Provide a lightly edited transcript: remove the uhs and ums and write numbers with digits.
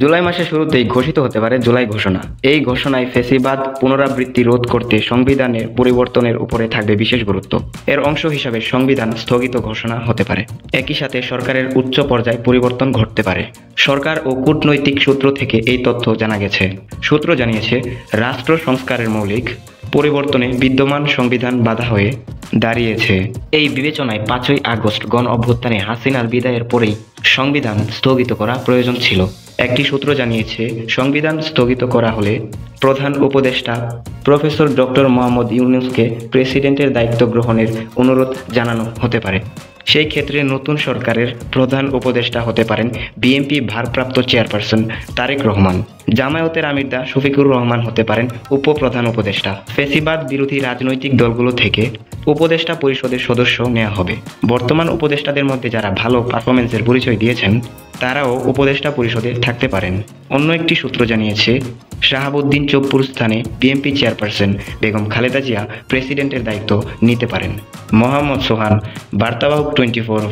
জুলাই মাসের শুরুতেই ঘোষিত হতে পারে জুলাই ঘোষণা। এই ঘোষণায় ফ্যাসিবাদ পুনরাবৃত্তি রোধ করতে সংবিধানের পরিবর্তনের উপরে থাকবে বিশেষ গুরুত্ব। এর অংশ হিসাবে সংবিধান স্থগিত ঘোষণা হতে পারে। একই সাথে সরকারের উচ্চ পর্যায়ে পরিবর্তন ঘটতে পারে। সরকার ও কূটনৈতিক সূত্র থেকে এই তথ্য জানা গেছে। সূত্র জানিয়েছে, রাষ্ট্র সংস্কারের মৌলিক পরিবর্তনে বিদ্যমান সংবিধান বাধা হয়ে দাঁড়িয়েছে। এই বিবেচনায় 5ই আগস্ট গণ অভ্যুত্থানে হাসিনার বিদায়ের পরেই সংবিধান স্থগিত করা প্রয়োজন ছিল। একটি সূত্র জানিয়েছে, সংবিধান স্থগিত করা হলে প্রধান উপদেষ্টা প্রফেসর ডক্টর মোহাম্মদ ইউনূসকে প্রেসিডেন্টের দায়িত্ব গ্রহণের অনুরোধ জানানো হতে পারে। সেই ক্ষেত্রে নতুন সরকারের প্রধান উপদেষ্টা হতে পারেন বিএনপি ভারপ্রাপ্ত চেয়ারপারসন তারেক রহমান। জামায়াতের আমির শফিকুর রহমান হতে পারেন উপপ্রধান উপদেষ্টা। ফ্যাসিবাদ বিরোধী রাজনৈতিক দলগুলো থেকে উপদেষ্টা পরিষদের সদস্য নেওয়া হবে। বর্তমান উপদেষ্টাদের মধ্যে যারা ভালো পারফরমেন্সের পরিচয় দিয়েছেন তারাও উপদেষ্টা পরিষদে থাকতে পারেন। অন্য একটি সূত্র জানিয়েছে, শাহাবুদ্দিন চোপ্পুর স্থানে বিএনপি চেয়ারপারসন বেগম খালেদা জিয়া প্রেসিডেন্টের দায়িত্ব নিতে পারেন। মোহাম্মদ সোহান, বার্তাবাহক 24।